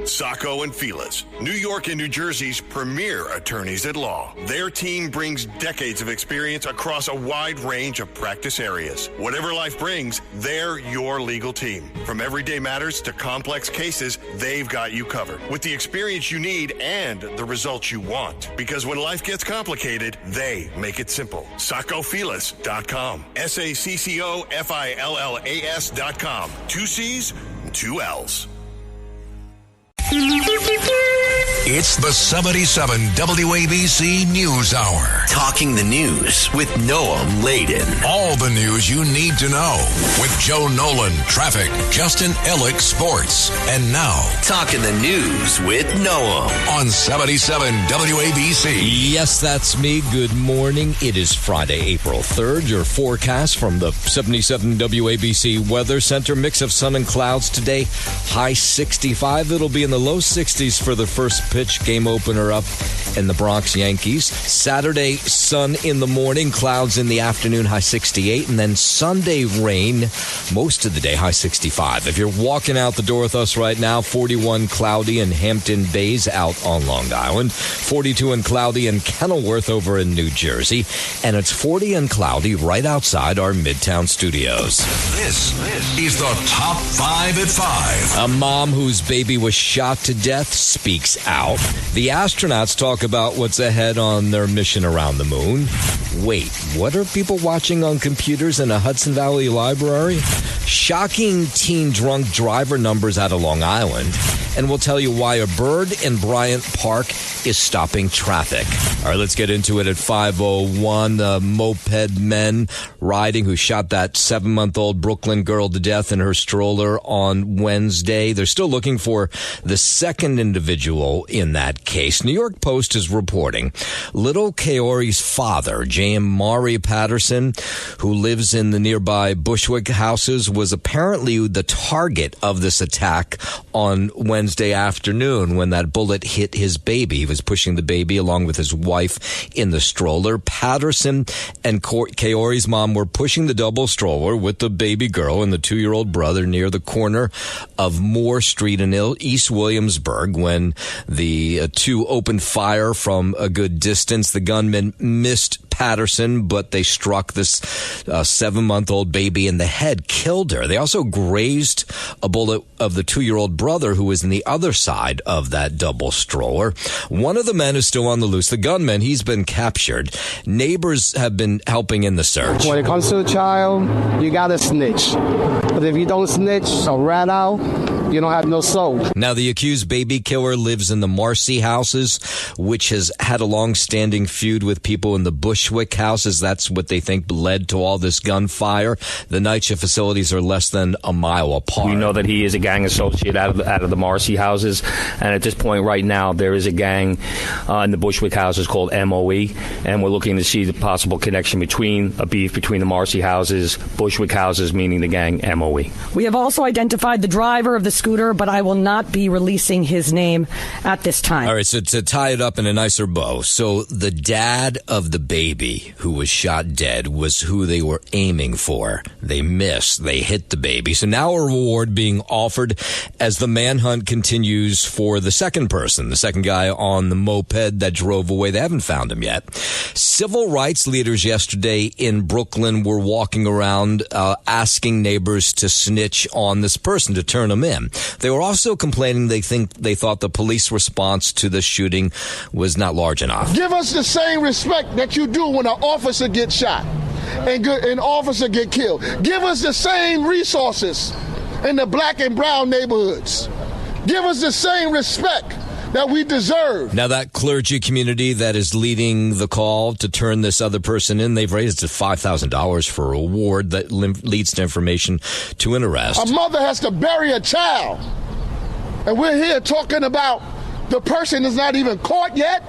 Sacco and Felice, New York and New Jersey's premier attorneys at law. Their team brings decades of experience across a wide range of practice areas. Whatever life brings, they're your legal team. From everyday matters to complex cases, they've got you covered with the experience you need and the results you want. Because when life gets complicated, they make it simple. SaccoFelice.com. SACCOFILLAS.com. 2 C's, 2 L's. It's the 77 WABC News Hour. Talking the news with Noam Laden. All the news you need to know with Joe Nolan, traffic, Justin Ellick, sports. And now, Talking the news with Noam on 77 WABC. Yes, that's me. Good morning. It is Friday, April 3rd. Your forecast from the 77 WABC Weather Center. Mix of sun and clouds today. High 65. It'll be in the low 60s for the first pitch game opener up in the Bronx Yankees. Saturday, sun in the morning, clouds in the afternoon, high 68, and then Sunday rain most of the day, high 65. If you're walking out the door with us right now, 41 cloudy in Hampton Bays out on Long Island, 42 and cloudy in Kenilworth over in New Jersey, and it's 40 and cloudy right outside our Midtown studios. This is the Top 5 at 5. A mom whose baby was shot to death speaks out. The astronauts talk about what's ahead on their mission around the moon. Wait, what are people watching on computers in a Hudson Valley library? Shocking teen drunk driver numbers out of Long Island. And we'll tell you why a bird in Bryant Park is stopping traffic. All right, let's get into it at 5:01. The moped men riding who shot that 7-month-old Brooklyn girl to death in her stroller on Wednesday. They're still looking for the second individual in that case. New York Post is reporting little Kaori's father, Maury Patterson, who lives in the nearby Bushwick houses, was apparently the target of this attack on Wednesday afternoon when that bullet hit his baby. He was pushing the baby along with his wife in the stroller. Patterson and Kaori's mom were pushing the double stroller with the baby girl and the 2-year-old brother near the corner of Moore Street in East Williamsburg when the two opened fire from a good distance. The gunmen missed Patterson, but they struck this 7-month-old baby in the head, killed her. They also grazed a bullet of the 2-year-old brother who was in the other side of that double stroller. One of the men is still on the loose. The gunman, he's been captured. Neighbors have been helping in the search. When it comes to a child, you gotta snitch. But if you don't snitch or rat out, you don't have no soul. Now, the accused baby killer lives in the Marcy houses, which has had a long-standing feud with people in the Bushwick houses. That's what they think led to all this gunfire. The night shift facilities are less than a mile apart. We know that he is a gang associate out of the Marcy houses, and at this point right now, there is a gang in the Bushwick houses called MOE, and we're looking to see the possible connection between a beef between the Marcy houses, Bushwick houses, meaning the gang MOE. We have also identified the driver of the scooter, but I will not be releasing his name at this time. All right, so to tie it up in a nicer bow, so the dad of the baby who was shot dead was who they were aiming for. They missed. They hit the baby. So now a reward being offered as the manhunt continues for the second person, the second guy on the moped that drove away. They haven't found him yet. Civil rights leaders yesterday in Brooklyn were walking around asking neighbors to snitch on this person, to turn him in. They were also complaining they thought the police response to the shooting was not large enough. Give us the same respect that you do when an officer gets shot and an officer get killed. Give us the same resources in the black and brown neighborhoods. Give us the same respect that we deserve. Now, that clergy community that is leading the call to turn this other person in, they've raised $5,000 for a reward that leads to information to an arrest. A mother has to bury a child, and we're here talking about the person is not even caught yet.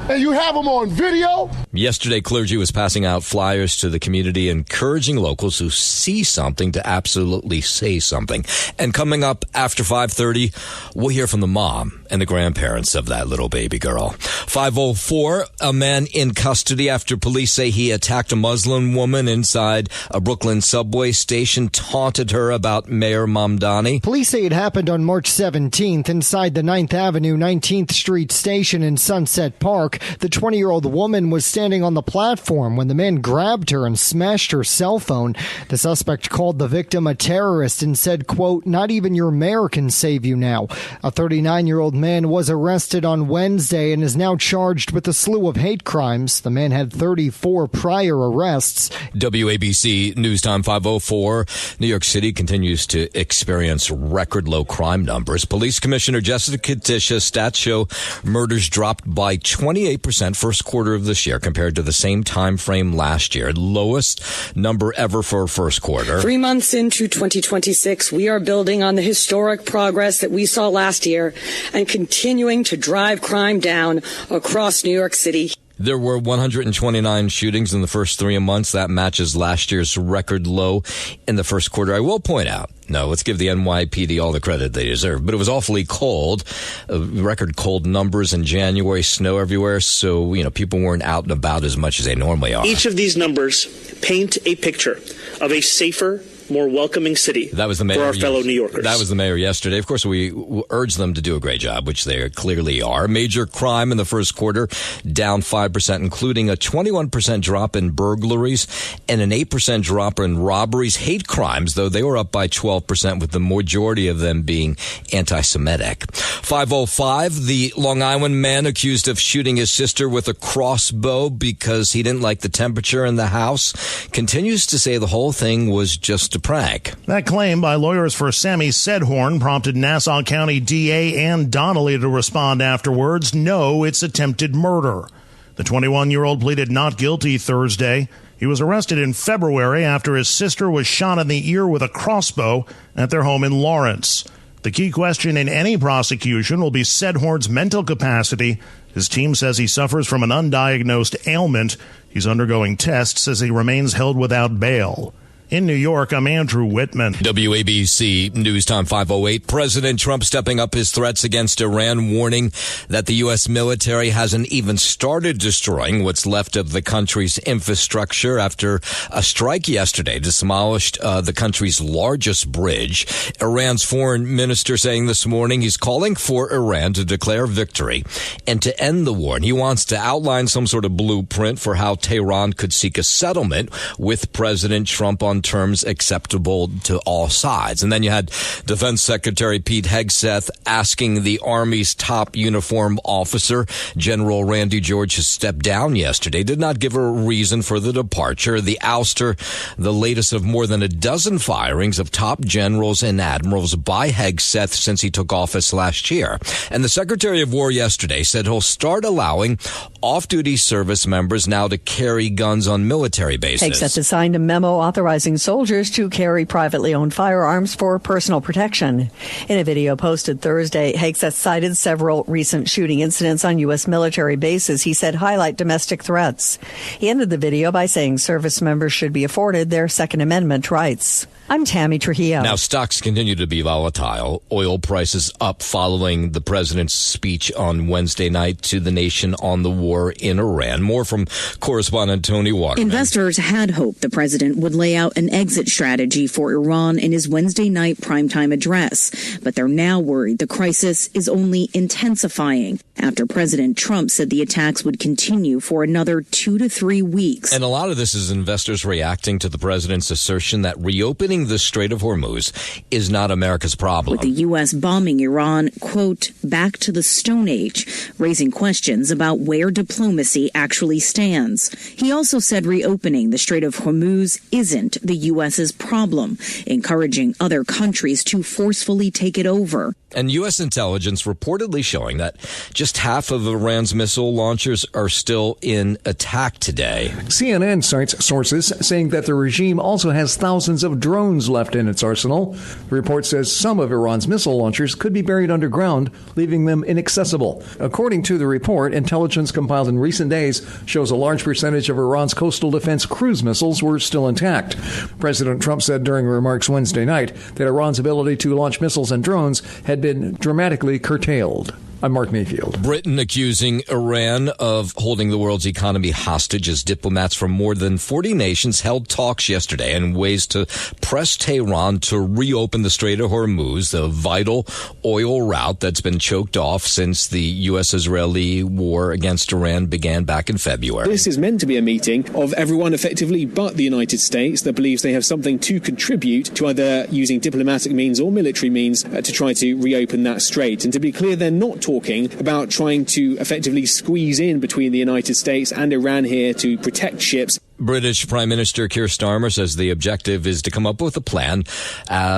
and you have them on video. Yesterday, clergy was passing out flyers to the community, encouraging locals who see something to absolutely say something. And coming up after 5:30, we'll hear from the mom and the grandparents of that little baby girl. 5:04, a man in custody after police say he attacked a Muslim woman inside a Brooklyn subway station, taunted her about Mayor Mamdani. Police say it happened on March 17th inside the 9th Avenue, 19th Street station in Sunset Park. The 20-year-old woman was standing on the platform when the man grabbed her and smashed her cell phone. The suspect called the victim a terrorist and said, quote, "Not even your mayor can save you now." A 39-year-old man was arrested on Wednesday and is now charged with a slew of hate crimes. The man had 34 prior arrests. WABC News Time 5:04. New York City continues to experience record low crime numbers. Police Commissioner Jessica Tisha stats show murders dropped by 28% first quarter of this year compared to the same time frame last year. Lowest number ever for first quarter. 3 months into 2026, we are building on the historic progress that we saw last year and continuing to drive crime down across New York City. There were 129 shootings in the first 3 months. That matches last year's record low in the first quarter. I will point out, let's give the NYPD all the credit they deserve, but it was awfully cold, record cold numbers in January, snow everywhere, so, people weren't out and about as much as they normally are. Each of these numbers paint a picture of a safer, more welcoming city that was the mayor, for our fellow New Yorkers. That was the mayor yesterday. Of course, we urge them to do a great job, which they clearly are. Major crime in the first quarter, down 5%, including a 21% drop in burglaries and an 8% drop in robberies. Hate crimes, though, they were up by 12%, with the majority of them being anti-Semitic. 5:05, the Long Island man accused of shooting his sister with a crossbow because he didn't like the temperature in the house continues to say the whole thing was just a prank. That claim by lawyers for Sammy Sedhorn prompted Nassau County DA Ann Donnelly to respond afterwards, no, it's attempted murder. The 21-year-old pleaded not guilty Thursday. He was arrested in February after his sister was shot in the ear with a crossbow at their home in Lawrence. The key question in any prosecution will be Sedhorn's mental capacity. His team says he suffers from an undiagnosed ailment. He's undergoing tests as he remains held without bail. In New York, I'm Andrew Whitman. WABC News Time 5:08. President Trump stepping up his threats against Iran, warning that the U.S. military hasn't even started destroying what's left of the country's infrastructure after a strike yesterday demolished the country's largest bridge. Iran's foreign minister saying this morning he's calling for Iran to declare victory and to end the war. And he wants to outline some sort of blueprint for how Tehran could seek a settlement with President Trump on terms acceptable to all sides. And then you had Defense Secretary Pete Hegseth asking the Army's top uniform officer, General Randy George, to step down yesterday. Did not give a reason for the departure. The ouster, the latest of more than a dozen firings of top generals and admirals by Hegseth since he took office last year. And the Secretary of War yesterday said he'll start allowing off-duty service members now to carry guns on military bases. Hegseth has signed a memo authorizing soldiers to carry privately owned firearms for personal protection. In a video posted Thursday, Hegseth cited several recent shooting incidents on U.S. military bases he said highlight domestic threats. He ended the video by saying service members should be afforded their Second Amendment rights. I'm Tammy Trujillo. Now, stocks continue to be volatile. Oil prices up following the president's speech on Wednesday night to the nation on the war in Iran. More from correspondent Tony Waterman. Investors had hoped the president would lay out an exit strategy for Iran in his Wednesday night primetime address, but they're now worried the crisis is only intensifying after President Trump said the attacks would continue for another 2 to 3 weeks. And a lot of this is investors reacting to the president's assertion that reopening the Strait of Hormuz is not America's problem. With the U.S. bombing Iran, quote, back to the Stone Age, raising questions about where diplomacy actually stands. He also said reopening the Strait of Hormuz isn't the U.S.'s problem, encouraging other countries to forcefully take it over. And U.S. intelligence reportedly showing that just half of Iran's missile launchers are still in attack today. CNN cites sources saying that the regime also has thousands of drones drones left in its arsenal. The report says some of Iran's missile launchers could be buried underground, leaving them inaccessible. According to the report, intelligence compiled in recent days shows a large percentage of Iran's coastal defense cruise missiles were still intact. President Trump said during remarks Wednesday night that Iran's ability to launch missiles and drones had been dramatically curtailed. I'm Mark Mayfield. Britain accusing Iran of holding the world's economy hostage as diplomats from more than 40 nations held talks yesterday in ways to press Tehran to reopen the Strait of Hormuz, the vital oil route that's been choked off since the U.S.-Israeli war against Iran began back in February. This is meant to be a meeting of everyone effectively but the United States that believes they have something to contribute to either using diplomatic means or military means to try to reopen that strait. And to be clear, they're not talking about trying to effectively squeeze in between the United States and Iran here to protect ships. British Prime Minister Keir Starmer says the objective is to come up with a plan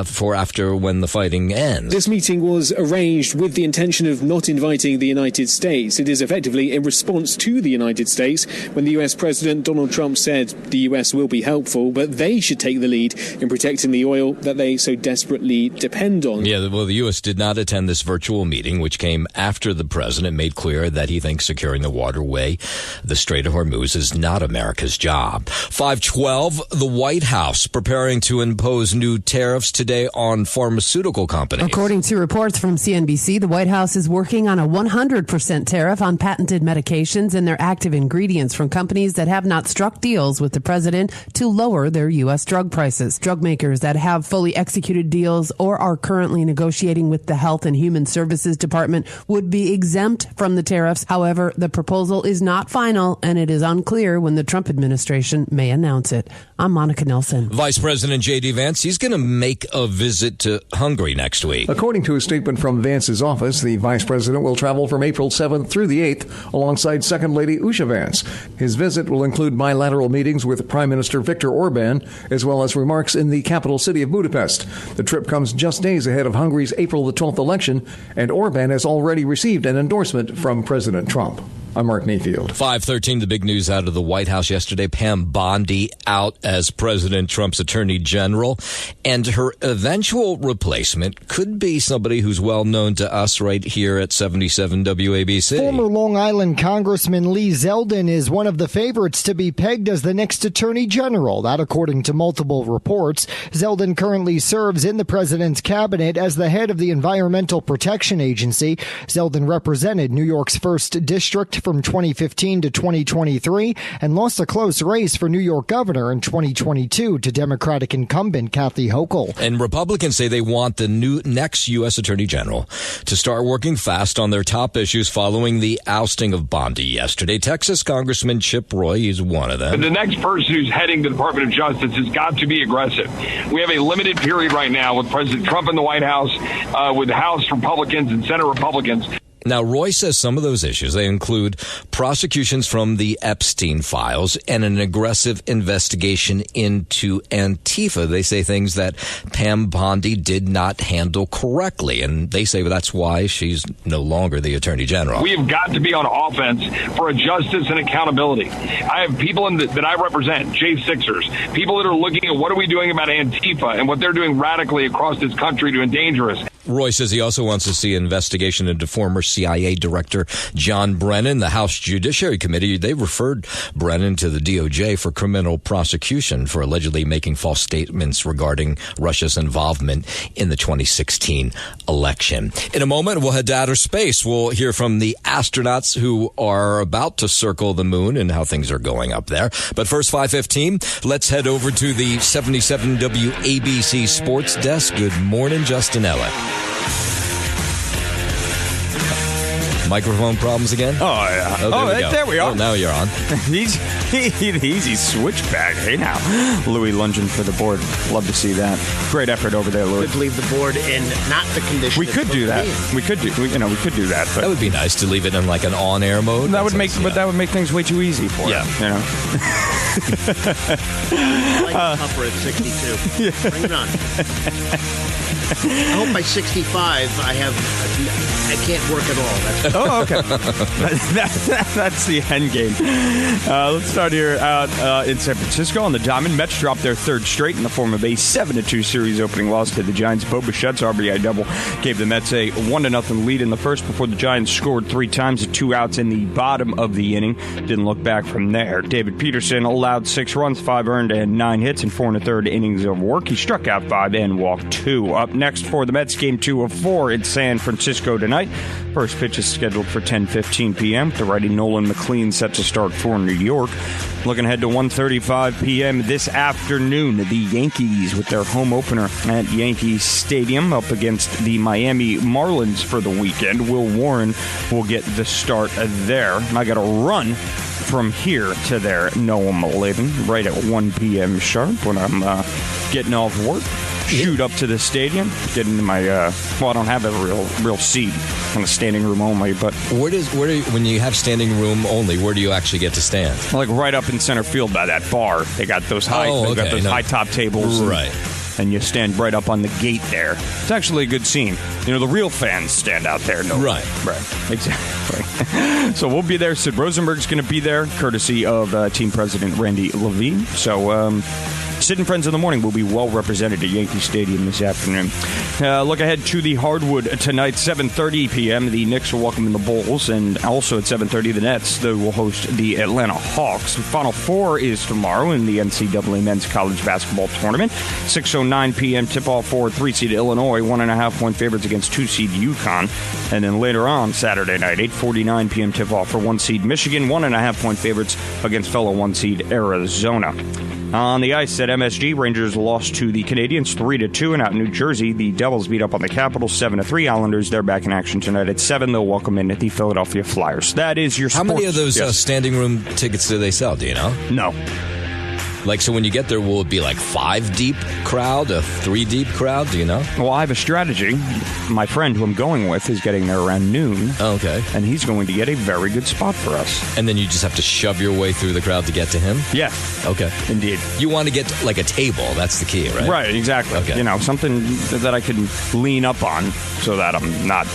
for after when the fighting ends. This meeting was arranged with the intention of not inviting the United States. It is effectively in response to the United States when the US President Donald Trump said the US will be helpful, but they should take the lead in protecting the oil that they so desperately depend on. Yeah, well, the US did not attend this virtual meeting, which came after the president made clear that he thinks securing the waterway, the Strait of Hormuz, is not America's job. 5:12, the White House preparing to impose new tariffs today on pharmaceutical companies. According to reports from CNBC, the White House is working on a 100% tariff on patented medications and their active ingredients from companies that have not struck deals with the president to lower their U.S. drug prices. Drug makers that have fully executed deals or are currently negotiating with the Health and Human Services Department would be exempt from the tariffs. However, the proposal is not final, and it is unclear when the Trump administration may announce it. I'm Monica Nelson. Vice President J.D. Vance, he's going to make a visit to Hungary next week. According to a statement from Vance's office, the vice president will travel from April 7th through the 8th alongside Second Lady Usha Vance. His visit will include bilateral meetings with Prime Minister Viktor Orban, as well as remarks in the capital city of Budapest. The trip comes just days ahead of Hungary's April the 12th election, and Orban has already received an endorsement from President Trump. I'm Mark Mayfield. 5:13, the big news out of the White House yesterday. Pam Bondi out as President Trump's Attorney General, and her eventual replacement could be somebody who's well known to us right here at 77 WABC. Former Long Island Congressman Lee Zeldin is one of the favorites to be pegged as the next Attorney General. That according to multiple reports. Zeldin currently serves in the president's cabinet as the head of the Environmental Protection Agency. Zeldin represented New York's 1st District from 2015 to 2023 and lost a close race for New York governor in 2022 to Democratic incumbent Kathy Hochul. And Republicans say they want the next U.S. Attorney General to start working fast on their top issues following the ousting of Bondi yesterday. Texas Congressman Chip Roy is one of them. The next person who's heading the Department of Justice has got to be aggressive. We have a limited period right now with President Trump in the White House, with House Republicans and Senate Republicans. Now, Roy says some of those issues, they include prosecutions from the Epstein files and an aggressive investigation into Antifa. They say things that Pam Bondi did not handle correctly, and they say that's why she's no longer the Attorney General. We have got to be on offense for justice and accountability. I have people that I represent, J6ers, people that are looking at what are we doing about Antifa and what they're doing radically across this country to endanger us. Roy says he also wants to see an investigation into former CIA Director John Brennan. The House Judiciary Committee, they referred Brennan to the DOJ for criminal prosecution for allegedly making false statements regarding Russia's involvement in the 2016 election. In a moment, we'll head to outer space. We'll hear from the astronauts who are about to circle the moon and how things are going up there. But first, 5:15, let's head over to the 77 WABC Sports Desk. Good morning, Justin Ellick. Microphone problems again? Oh, yeah. There we are. Oh, now you're on. Easy switchback. Hey, now. Louis lunging for the board. Love to see that. Great effort over there, Louis. Could leave the board in not the condition. We could do that. We could do that. But that would be nice to leave it in like an on-air mode. That would make things way too easy for him. You know. Like upper at 62. Yeah. Bring it on. I hope by 65 I have I can't work at all. Oh, okay. That's the end game. Let's start here out in San Francisco on the Diamond. Mets dropped their third straight in the form of a 7-2 series opening loss to the Giants. Bo Bichette's RBI double gave the Mets a 1-0 lead in the first before the Giants scored 3 times at 2 outs in the bottom of the inning. Didn't look back from there. David Peterson allowed 6 runs, 5 earned, and 9 hits in 4 1/3 innings of work. He struck out 5 and walked 2. Up next for the Mets, game 2 of 4 in San Francisco tonight. First pitch is scheduled for 10:15 p.m. The righty Nolan McLean set to start for New York. Looking ahead to 1:35 p.m. this afternoon, the Yankees with their home opener at Yankee Stadium up against the Miami Marlins for the weekend. Will Warren will get the start there. I got to run from here to there, Noam Laden, right at 1 p.m. sharp when I'm getting off work. Shoot up to the stadium, get into my, I don't have a real seat, kind of standing room only, but... when you have standing room only, where do you actually get to stand? Like right up in center field by that bar. They got those high top tables. Right. And you stand right up on the gate there. It's actually a good scene. You know, the real fans stand out there. No, right. Exactly. So we'll be there. Sid Rosenberg's going to be there, courtesy of team president Randy Levine. So, Sid and Friends in the Morning will be well represented at Yankee Stadium this afternoon. Look ahead to the hardwood tonight, 7:30 p.m. The Knicks will welcome in the Bulls, and also at 7:30 the Nets. They will host the Atlanta Hawks. The Final Four is tomorrow in the NCAA Men's College Basketball Tournament. 6:09 p.m. tip-off for 3-seed Illinois, 1.5-point favorites against 2-seed UConn. And then later on Saturday night, 8:49 p.m. tip-off for 1-seed Michigan, 1.5-point favorites against fellow 1-seed Arizona. On the ice at MSG, Rangers lost to the Canadiens 3-2, and out in New Jersey, the Devils beat up on the Capitals 7-3. Islanders, they're back in action tonight at 7. They'll welcome in the Philadelphia Flyers. That is your sports. How many of those standing room tickets do they sell? Do you know? No. Like, so when you get there, will it be like 5 deep crowd, a 3 deep crowd? Do you know? Well, I have a strategy. My friend who I'm going with is getting there around noon. Oh, okay. And he's going to get a very good spot for us. And then you just have to shove your way through the crowd to get to him? Yeah. Okay. Indeed. You want to get like a table. That's the key, right? Right, exactly. Okay. You know, something that I can lean up on so that I'm not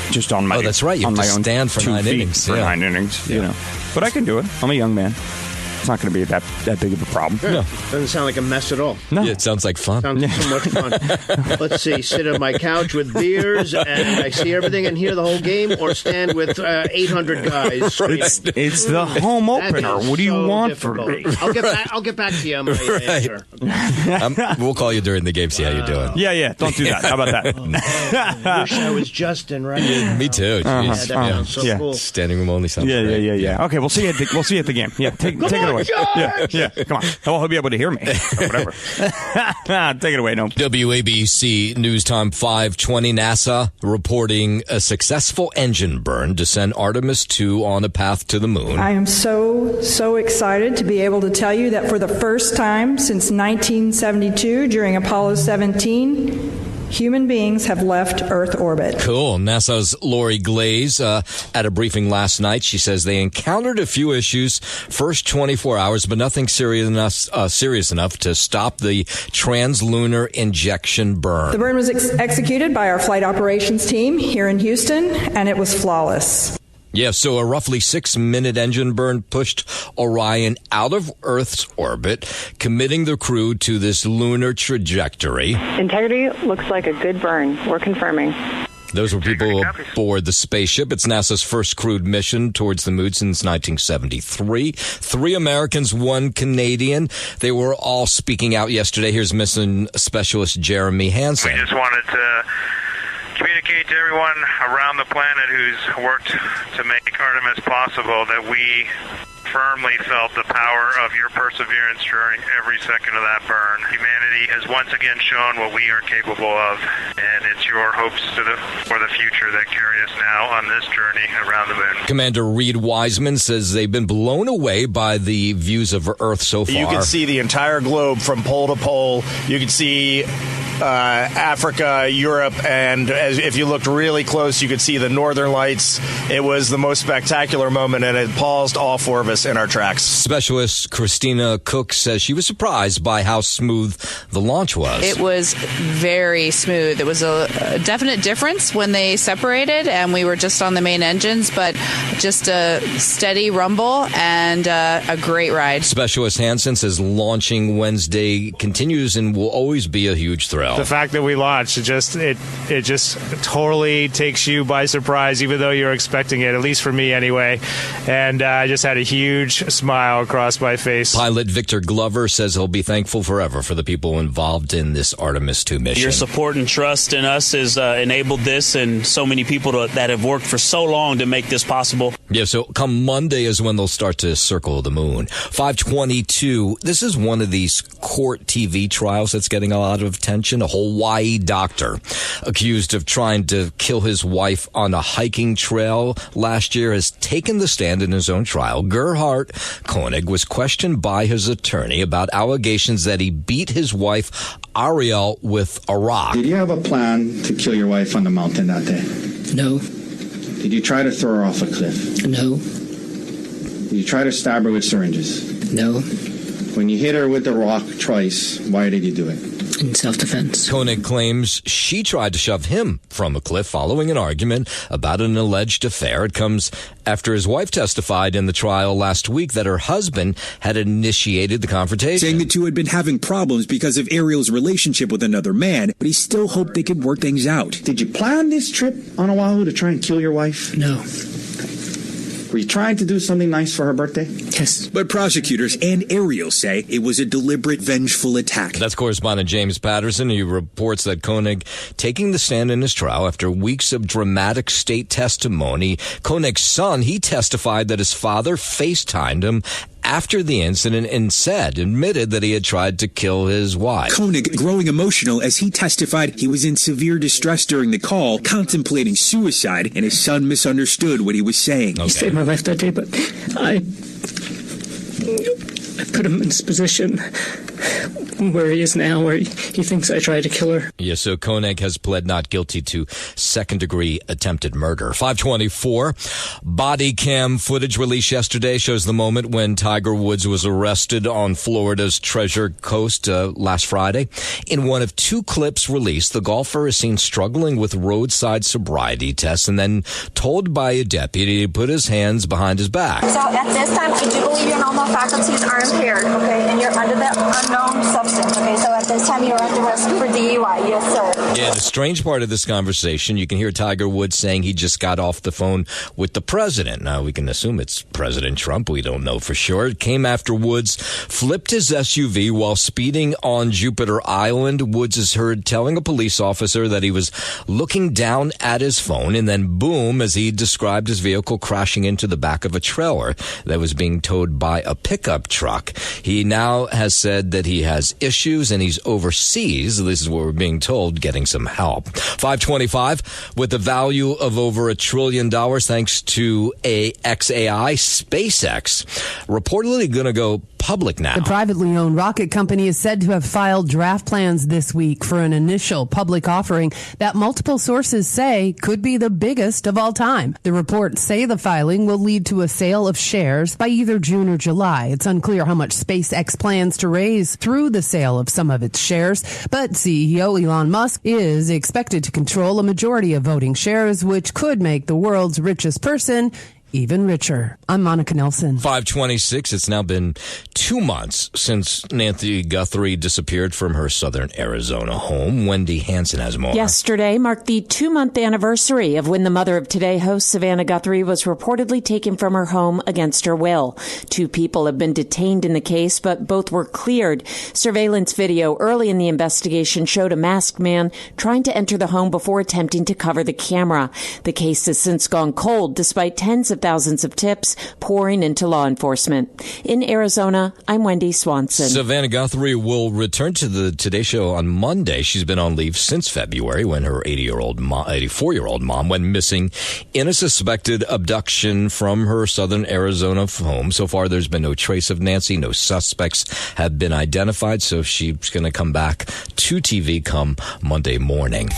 just on my own. Oh, that's right. You have to stand for 9 innings. For 9 innings, you know. But I can do it. I'm a young man. It's not going to be that big of a problem. Yeah. No. Doesn't sound like a mess at all. No. Yeah, it sounds like fun. Sounds so much fun. Let's see, sit on my couch with beers and I see everything and hear the whole game, or stand with 800 guys screaming. It's the home opener. What do you want difficult. from me? I'll get back to you on my answer. We'll call you during the game, see how you're doing. Yeah. Don't do that. How about that? I wish I was Justin right now. Me too. That sounds so cool. Standing room only sounds great. great. Yeah. Okay, we'll see you at the game. Yeah, take it away. Yeah. Come on. Well, he'll be able to hear me. Or whatever. Take it away, no. WABC News Time 5:20. NASA reporting a successful engine burn to send Artemis 2 on a path to the moon. I am so excited to be able to tell you that for the first time since 1972, during Apollo 17, human beings have left Earth orbit. Cool. NASA's Lori Glaze at a briefing last night. She says they encountered a few issues first 24 hours, but nothing serious enough to stop the translunar injection burn. The burn was executed by our flight operations team here in Houston, and it was flawless. Yeah, so a roughly 6-minute engine burn pushed Orion out of Earth's orbit, committing the crew to this lunar trajectory. Integrity looks like a good burn. We're confirming. Those were people aboard the spaceship. It's NASA's first crewed mission towards the moon since 1973. 3 Americans, 1 Canadian. They were all speaking out yesterday. Here's mission specialist Jeremy Hansen. We just wanted to communicate to everyone around the planet who's worked to make Artemis possible that we firmly felt the power of your perseverance during every second of that burn. Humanity has once again shown what we are capable of, and it's your hopes for the future that carry us now on this journey around the moon. Commander Reed Wiseman says they've been blown away by the views of Earth so far. You can see the entire globe from pole to pole. You can see Africa, Europe, and if you looked really close, you could see the northern lights. It was the most spectacular moment, and it paused all four of us in our tracks. Specialist Christina Cook says she was surprised by how smooth the launch was. It was very smooth. It was a definite difference when they separated and we were just on the main engines, but just a steady rumble and a great ride. Specialist Hansen says launching Wednesday continues and will always be a huge thrill. The fact that we launched, it just totally takes you by surprise, even though you're expecting it, at least for me anyway. And I just had a huge smile across my face. Pilot Victor Glover says he'll be thankful forever for the people involved in this Artemis II mission. Your support and trust in us has enabled this, and so many people that have worked for so long to make this possible. Yeah, so come Monday is when they'll start to circle the moon. 522, this is one of these court TV trials that's getting a lot of attention. A Hawaii doctor accused of trying to kill his wife on a hiking trail last year has taken the stand in his own trial. Gerhard Koenig was questioned by his attorney about allegations that he beat his wife, Ariel, with a rock. Did you have a plan to kill your wife on the mountain that day? No. Did you try to throw her off a cliff? No. Did you try to stab her with syringes? No. When you hit her with the rock twice, why did you do it? In self-defense. Koenig claims she tried to shove him from a cliff following an argument about an alleged affair. It comes after his wife testified in the trial last week that her husband had initiated the confrontation. Saying the two had been having problems because of Ariel's relationship with another man, but he still hoped they could work things out. Did you plan this trip on Oahu to try and kill your wife? No. Were you trying to do something nice for her birthday? Yes. But prosecutors and Ariel say it was a deliberate, vengeful attack. That's correspondent James Patterson. He reports that Koenig taking the stand in his trial after weeks of dramatic state testimony. Koenig's son, he testified that his father FaceTimed him after the incident and admitted that he had tried to kill his wife. Koenig growing emotional as he testified he was in severe distress during the call, contemplating suicide, and his son misunderstood what he was saying. He saved my life that day, but I put him in this position where he is now, where he thinks I tried to kill her. Yeah, so Koenig has pled not guilty to second-degree attempted murder. 524, body cam footage released yesterday shows the moment when Tiger Woods was arrested on Florida's Treasure Coast last Friday. In one of two clips released, the golfer is seen struggling with roadside sobriety tests and then told by a deputy to put his hands behind his back. So at this time, I do believe your normal faculties are impaired, okay, and you're under the unknown substance. Okay, so at this time you're under arrest for DUI. Yes, sir. Yeah, the strange part of this conversation, you can hear Tiger Woods saying he just got off the phone with the president. Now, we can assume it's President Trump. We don't know for sure. It came after Woods flipped his SUV while speeding on Jupiter Island. Woods is heard telling a police officer that he was looking down at his phone, and then boom, as he described his vehicle crashing into the back of a trailer that was being towed by a pickup truck. He now has said that he has issues and he's overseas. This is what we're being told, getting some help. 525, with the value of over $1 trillion thanks to XAI, SpaceX reportedly going to go public now. The privately owned rocket company is said to have filed draft plans this week for an initial public offering that multiple sources say could be the biggest of all time. The reports say the filing will lead to a sale of shares by either June or July. It's unclear how much SpaceX plans to raise through the sale of some of its shares, but CEO Elon Musk is expected to control a majority of voting shares, which could make the world's richest person even richer. I'm Monica Nelson. 526. It's now been 2 months since Nancy Guthrie disappeared from her southern Arizona home. Wendy Hansen has more. Yesterday marked the 2-month anniversary of when the Mother of Today host Savannah Guthrie was reportedly taken from her home against her will. 2 people have been detained in the case, but both were cleared. Surveillance video early in the investigation showed a masked man trying to enter the home before attempting to cover the camera. The case has since gone cold, despite tens of thousands of tips pouring into law enforcement. In Arizona, I'm Wendy Swanson. Savannah Guthrie will return to the Today Show on Monday. She's been on leave since February when her 84-year-old mom went missing in a suspected abduction from her southern Arizona home. So far, there's been no trace of Nancy. No suspects have been identified. So she's going to come back to TV come Monday morning.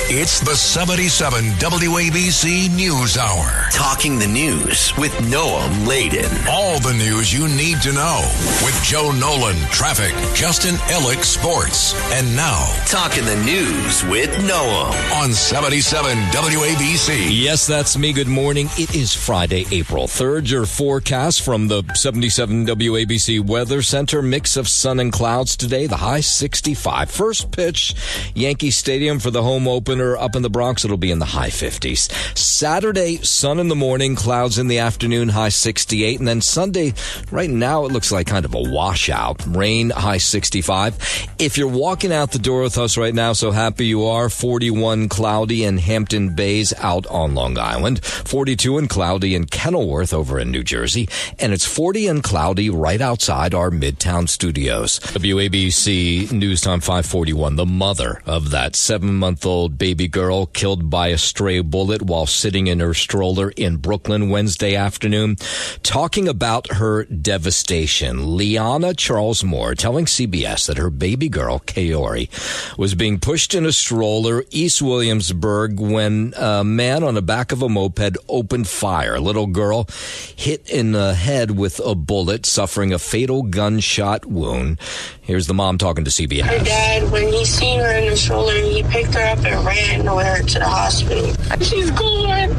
It's the 77 WABC News Hour. Talking the news with Noam Laden. All the news you need to know with Joe Nolan, traffic, Justin Ellick, sports. And now, Talking the news with Noam on 77 WABC. Yes, that's me. Good morning. It is Friday, April 3rd. Your forecast from the 77 WABC Weather Center. Mix of sun and clouds today. The high 65. First pitch, Yankee Stadium for the home opener up in the Bronx. It'll be in the high 50s. Saturday, sun in the morning, clouds in the afternoon, high 68. And then Sunday, right now, it looks like kind of a washout. Rain, high 65. If you're walking out the door with us right now, so happy you are. 41 cloudy in Hampton Bays out on Long Island. 42 and cloudy in Kenilworth over in New Jersey. And it's 40 and cloudy right outside our Midtown studios. WABC News Time 541. The mother of that 7-month-old baby girl killed by a stray bullet while sitting in her stroller in Brooklyn Wednesday afternoon, talking about her devastation. Liana Charles Moore telling CBS that her baby girl, Kaori, was being pushed in a stroller East Williamsburg when a man on the back of a moped opened fire. A little girl hit in the head with a bullet, suffering a fatal gunshot wound. Here's the mom talking to CBS. Her dad, when he seen her in the stroller, he picked her up and ran with her to the hospital. She's gone,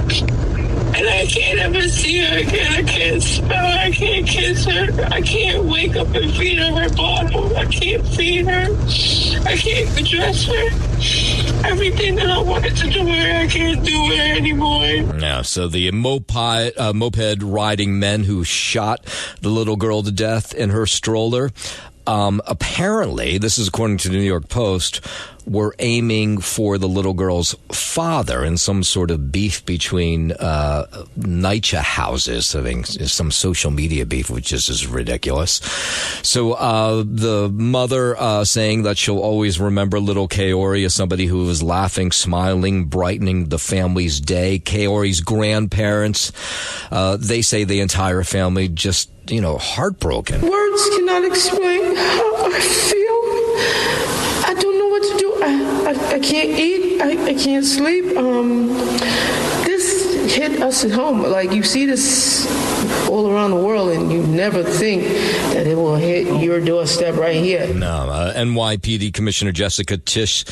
and I can't ever see her again. I can't smell her. I can't kiss her. I can't wake up and feed her her bottle. I can't feed her. I can't dress her. Everything that I wanted to do with her, I can't do with her anymore. Yeah, so the moped riding men who shot the little girl to death in her stroller, apparently, this is according to the New York Post, were aiming for the little girl's father in some sort of beef between NYCHA houses, having some social media beef, which is ridiculous. So the mother saying that she'll always remember little Kaori as somebody who was laughing, smiling, brightening the family's day. Kaori's grandparents, they say the entire family just, heartbroken. Words cannot explain how I feel. I don't know what to do. I can't eat. I can't sleep. This hit us at home. Like, you see this all around the world, and you never think that it will hit your doorstep right here. No, NYPD Commissioner Jessica Tisch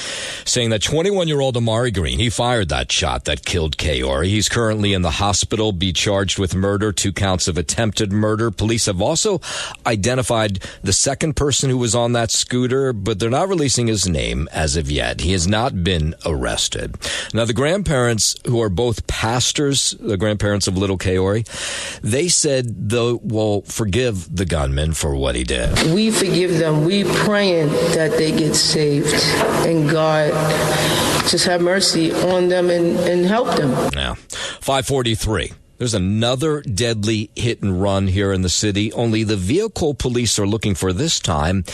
saying that 21-year-old Amari Green, he fired that shot that killed Kaori. He's currently in the hospital, be charged with murder, 2 counts of attempted murder. Police have also identified the second person who was on that scooter, but they're not releasing his name as of yet. He has not been arrested. Now, the grandparents, who are both pastors, the grandparents of little Kaori, they said they will forgive the gunman for what he did. We forgive them. We praying that they get saved, and God just have mercy on them and help them. Now, 543. There's another deadly hit and run here in the city, only the vehicle police are looking for this time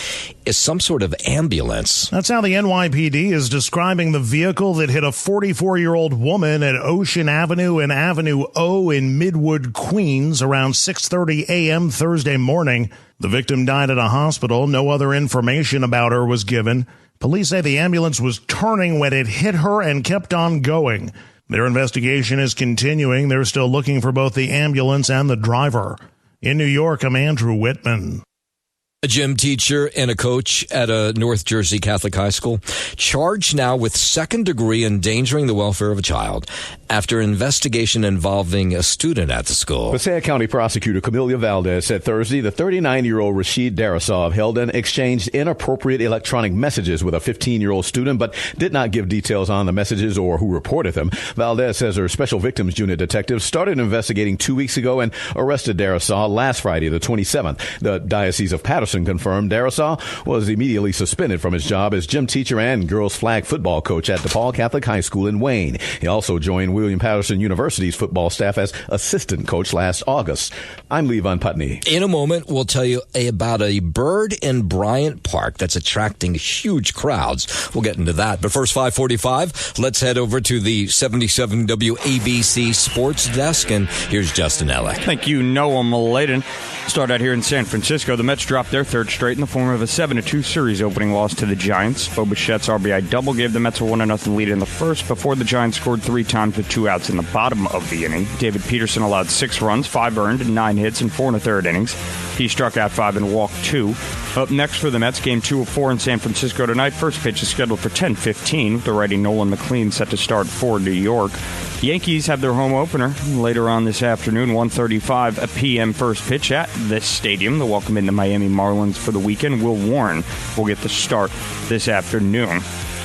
is some sort of ambulance. That's how the NYPD is describing the vehicle that hit a 44-year-old woman at Ocean Avenue and Avenue O in Midwood, Queens, around 6:30 a.m. Thursday morning. The victim died at a hospital. No other information about her was given. Police say the ambulance was turning when it hit her and kept on going. Their investigation is continuing. They're still looking for both the ambulance and the driver. In New York, I'm Andrew Whitman. A gym teacher and a coach at a North Jersey Catholic high school charged now with second-degree endangering the welfare of a child after investigation involving a student at the school. Passaic County Prosecutor Camelia Valdez said Thursday the 39-year-old Rashid Darasov held and exchanged inappropriate electronic messages with a 15-year-old student, but did not give details on the messages or who reported them. Valdez says her Special Victims Unit detectives started investigating 2 weeks ago and arrested Darasov last Friday, the 27th. The Diocese of Patterson Patterson confirmed Darisaw was immediately suspended from his job as gym teacher and girls flag football coach at DePaul Catholic High School in Wayne. He also joined William Patterson University's football staff as assistant coach last August. I'm Levon Putney. In a moment, we'll tell you about a bird in Bryant Park that's attracting huge crowds. We'll get into that. But first, 5:45, let's head over to the 77 WABC Sports Desk, and here's Justin Ellick. Thank you, Noah Maladen. Start out here in San Francisco. The Mets dropped their third straight in the form of a 7-2 series opening loss to the Giants. Bo Bichette's RBI double gave the Mets a 1-0 lead in the first before the Giants scored 3 times with 2 outs in the bottom of the inning. David Peterson allowed 6 runs, 5 earned, and 9 hits in 4 1/3 innings. He struck out 5 and walked 2. Up next for the Mets, game 2 of 4 in San Francisco tonight. First pitch is scheduled for 10:15, with the righty Nolan McLean set to start for New York. Yankees have their home opener later on this afternoon, 1:35 p.m. first pitch at this stadium. They'll welcome in the Miami Marlins for the weekend. Will Warren will get the start this afternoon.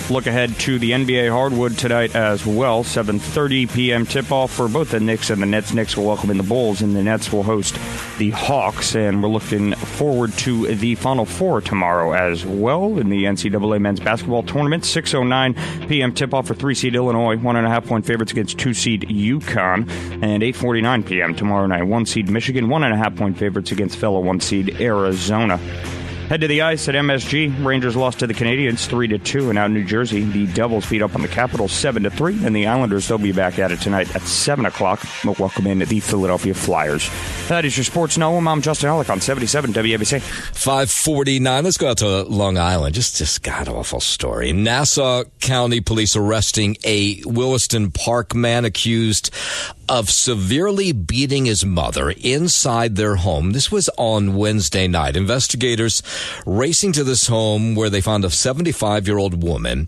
Look ahead to the NBA hardwood tonight as well. 7:30 p.m. tip-off for both the Knicks and the Nets. Knicks will welcome in the Bulls, and the Nets will host the Hawks. And we're looking forward to the Final Four tomorrow as well in the NCAA men's basketball tournament. 6:09 p.m. tip-off for 3-seed Illinois, 1.5-point favorites against 2-seed UConn. And 8:49 p.m. tomorrow night, 1-seed Michigan, 1.5-point favorites against fellow 1-seed Arizona. Head to the ice at MSG. Rangers lost to the Canadiens 3-2, and out in New Jersey, the Devils beat up on the Capitals 7-3, and the Islanders, they'll be back at it tonight at 7 o'clock. We'll welcome in the Philadelphia Flyers. That is your Sports Know. I'm Justin Ellick on 77 WABC. 5:49. Let's go out to Long Island. Just god-awful story. Nassau County Police arresting a Williston Park man accused of severely beating his mother inside their home. This was on Wednesday night. Investigators racing to this home where they found a 75-year-old woman.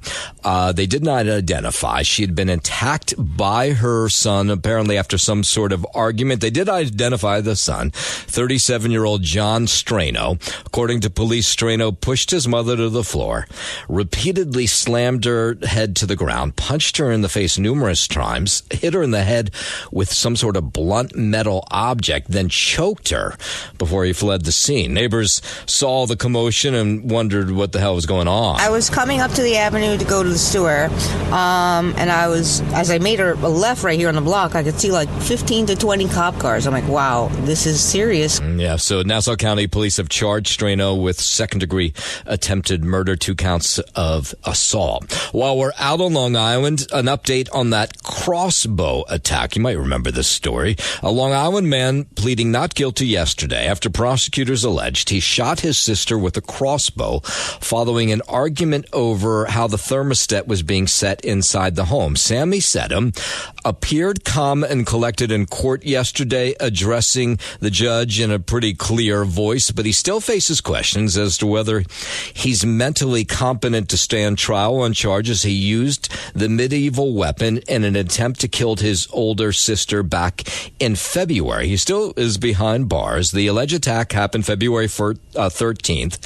They did not identify. She had been attacked by her son, apparently after some sort of argument. They did identify the son, 37-year-old John Strano. According to police, Strano pushed his mother to the floor, repeatedly slammed her head to the ground, punched her in the face numerous times, hit her in the head with some sort of blunt metal object, then choked her before he fled the scene. Neighbors saw the commotion and wondered what the hell was going on. I was coming up to the avenue to go to the store, and as I made a left right here on the block, I could see like 15 to 20 cop cars. I'm like, wow, this is serious. Yeah, so Nassau County Police have charged Strano with second-degree attempted murder, 2 counts of assault. While we're out on Long Island, an update on that crossbow attack. You might remember this story. A Long Island man pleading not guilty yesterday after prosecutors alleged he shot his sister with a crossbow following an argument over how the thermostat was being set inside the home. Sammy Sedum appeared calm and collected in court yesterday, addressing the judge in a pretty clear voice, but he still faces questions as to whether he's mentally competent to stand trial on charges he used the medieval weapon in an attempt to kill his older sister back in February. He still is behind bars. The alleged attack happened February 13th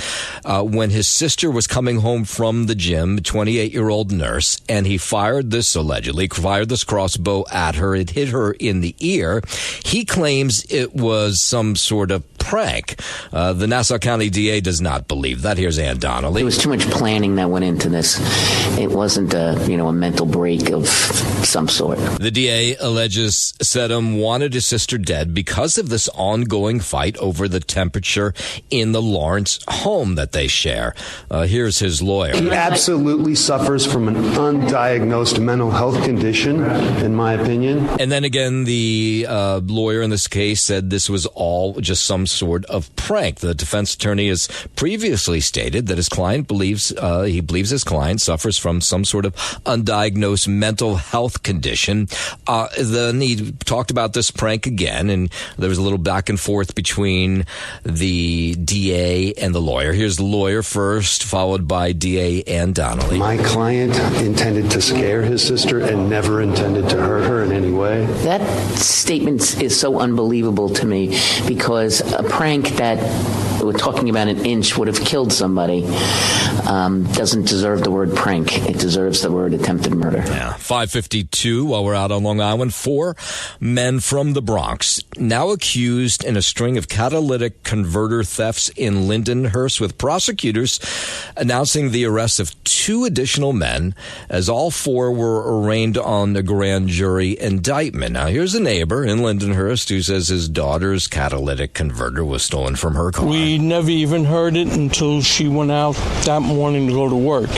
when his sister was coming home from the gym, a 28-year-old nurse, and he allegedly fired this crossbow at her. It hit her in the ear. He claims it was some sort of prank. The Nassau County DA does not believe that. Here's Ann Donnelly. There was too much planning that went into this. It wasn't a mental break of some sort. The DA alleges Sedum wanted his sister dead because of this ongoing fight over the temperature in the Lawrence home that they share. Here's his lawyer. He absolutely suffers from an undiagnosed mental health condition, in my opinion. And then again, the lawyer in this case said this was all just some sort of prank. The defense attorney has previously stated that his client believes his client suffers from some sort of undiagnosed mental health condition. Then he talked about this prank again, and there was a little back and forth between the DA and the lawyer. Here's the lawyer first, followed by DA Ann Donnelly. My client intended to scare his sister and never intended to hurt her in any way. That statement is so unbelievable to me because a prank that we're talking about an inch would have killed somebody doesn't deserve the word prank. It deserves the word attempted murder. Yeah. 5:52 while we're out on Long Island. 4 men from the Bronx now accused in a string of catalytic converter thefts in Lindenhurst, with prosecutors announcing the arrest of 2 additional men as all 4 were arraigned on the grand jury indictment. Now, here's a neighbor in Lindenhurst who says his daughter's catalytic converter was stolen from her car. We never even heard it until she went out that morning to go to work.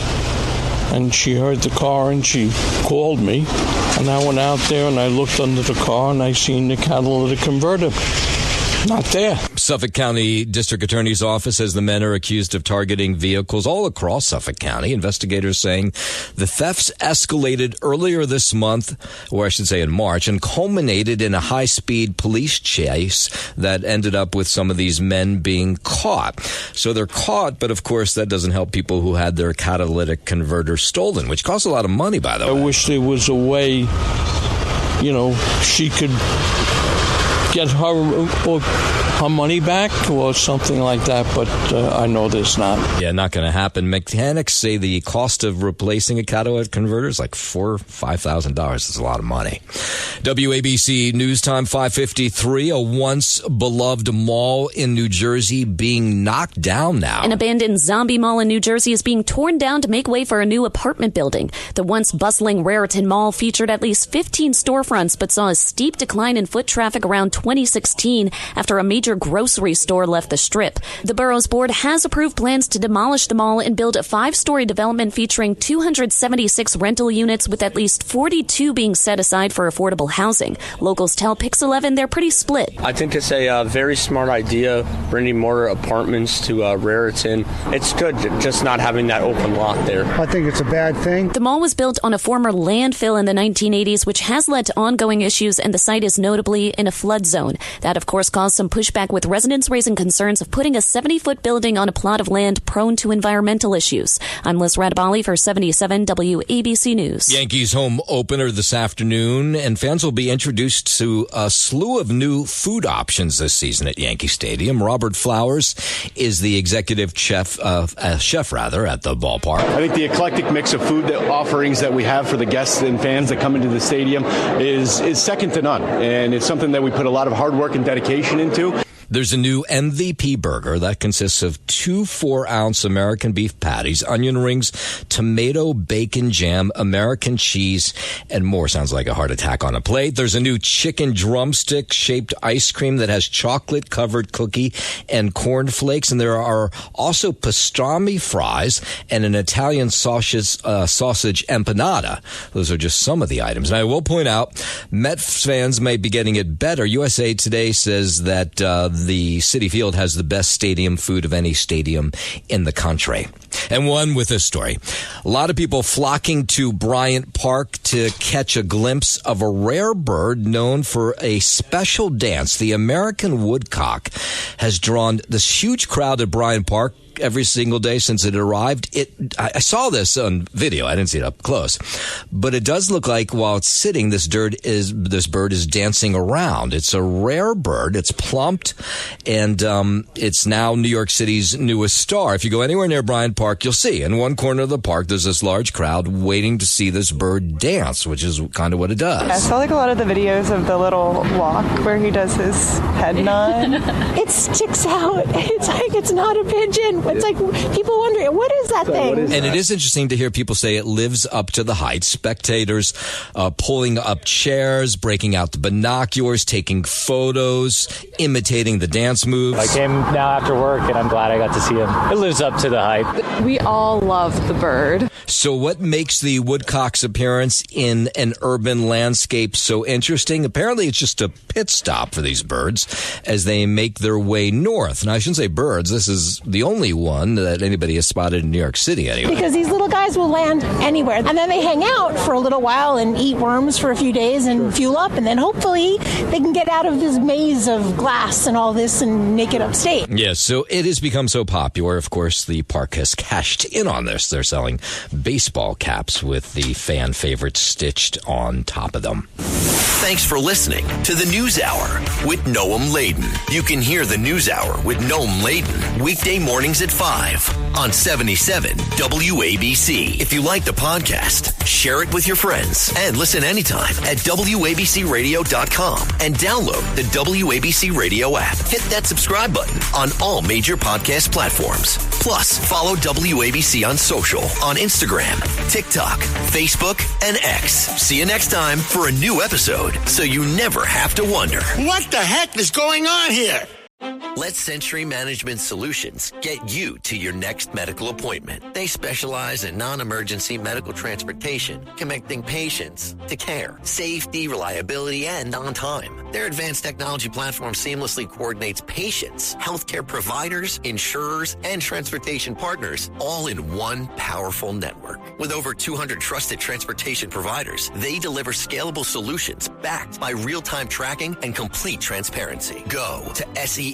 And she heard the car and she called me. And I went out there and I looked under the car and I seen the catalytic converter not there. Suffolk County District Attorney's Office says the men are accused of targeting vehicles all across Suffolk County. Investigators saying the thefts escalated earlier this month, or I should say in March, and culminated in a high-speed police chase that ended up with some of these men being caught. So they're caught, but of course that doesn't help people who had their catalytic converter stolen, which costs a lot of money, by the way. I wish there was a way, she could get her money back or something like that, but I know there's not. Yeah, not going to happen. Mechanics say the cost of replacing a catalytic converter is like $4,000 or $5,000. It's a lot of money. WABC News Time 5:53. A once beloved mall in New Jersey being knocked down now. An abandoned zombie mall in New Jersey is being torn down to make way for a new apartment building. The once bustling Raritan Mall featured at least 15 storefronts, but saw a steep decline in foot traffic around 2016 after a major grocery store left the strip. The borough's board has approved plans to demolish the mall and build a 5-story development featuring 276 rental units, with at least 42 being set aside for affordable housing. Locals tell Pix 11 they're pretty split. I think it's a very smart idea, bringing more apartments to Raritan. It's good just not having that open lot there. I think it's a bad thing. The mall was built on a former landfill in the 1980s, which has led to ongoing issues, and the site is notably in a flood zone. That, of course, caused some pushback, with residents raising concerns of putting a 70-foot building on a plot of land prone to environmental issues. I'm Liz Radabali for 77 WABC News. Yankees home opener this afternoon, and fans will be introduced to a slew of new food options this season at Yankee Stadium. Robert Flowers is the executive chef at the ballpark. I think the eclectic mix of food offerings that we have for the guests and fans that come into the stadium is second to none, and it's something that we put a lot of hard work and dedication into. There's a new MVP burger that consists of 2 4-ounce American beef patties, onion rings, tomato, bacon, jam, American cheese, and more. Sounds like a heart attack on a plate. There's a new chicken drumstick-shaped ice cream that has chocolate-covered cookie and cornflakes. And there are also pastrami fries and an Italian sausage empanada. Those are just some of the items. And I will point out, Mets fans may be getting it better. USA Today says that the Citi Field has the best stadium food of any stadium in the country. And one with this story. A lot of people flocking to Bryant Park to catch a glimpse of a rare bird known for a special dance. The American woodcock has drawn this huge crowd at Bryant Park every single day since it arrived. I saw this on video. I didn't see it up close, but it does look like while it's sitting, this bird is dancing around. It's a rare bird. It's plumped, and it's now New York City's newest star. If you go anywhere near Bryant Park, you'll see in one corner of the park there's this large crowd waiting to see this bird dance, which is kind of what it does. I saw like a lot of the videos of the little walk where he does his head nod. It sticks out. It's like it's not a pigeon. It's like people wondering, what is that thing? And it is interesting to hear people say it lives up to the hype. Spectators pulling up chairs, breaking out the binoculars, taking photos, imitating the dance moves. I came now after work, and I'm glad I got to see him. It lives up to the hype. We all love the bird. So what makes the woodcock's appearance in an urban landscape so interesting? Apparently it's just a pit stop for these birds as they make their way north. And I shouldn't say birds. This is the only one that anybody has spotted in New York City anyway. Because these little guys will land anywhere. And then they hang out for a little while and eat worms for a few days and fuel up. And then hopefully they can get out of this maze of glass and all this and make it upstate. Yes, so it has become so popular. Of course, the park has cashed in on this. They're selling baseball caps with the fan favorites stitched on top of them. Thanks for listening to the News Hour with Noam Laden. You can hear the News Hour with Noam Laden weekday mornings at 5 on 77 WABC. If you like the podcast, share it with your friends and listen anytime at WABCRadio.com and download the WABC Radio app. Hit that subscribe button on all major podcast platforms. Plus, follow WABC on social on Instagram, TikTok, Facebook, and X. See you next time for a new episode so you never have to wonder, what the heck is going on here? Let Century Management Solutions get you to your next medical appointment. They specialize in non-emergency medical transportation, connecting patients to care, safety, reliability, and on time. Their advanced technology platform seamlessly coordinates patients, healthcare providers, insurers, and transportation partners all in one powerful network. With over 200 trusted transportation providers, they deliver scalable solutions backed by real-time tracking and complete transparency. Go to SENTRYMS.com.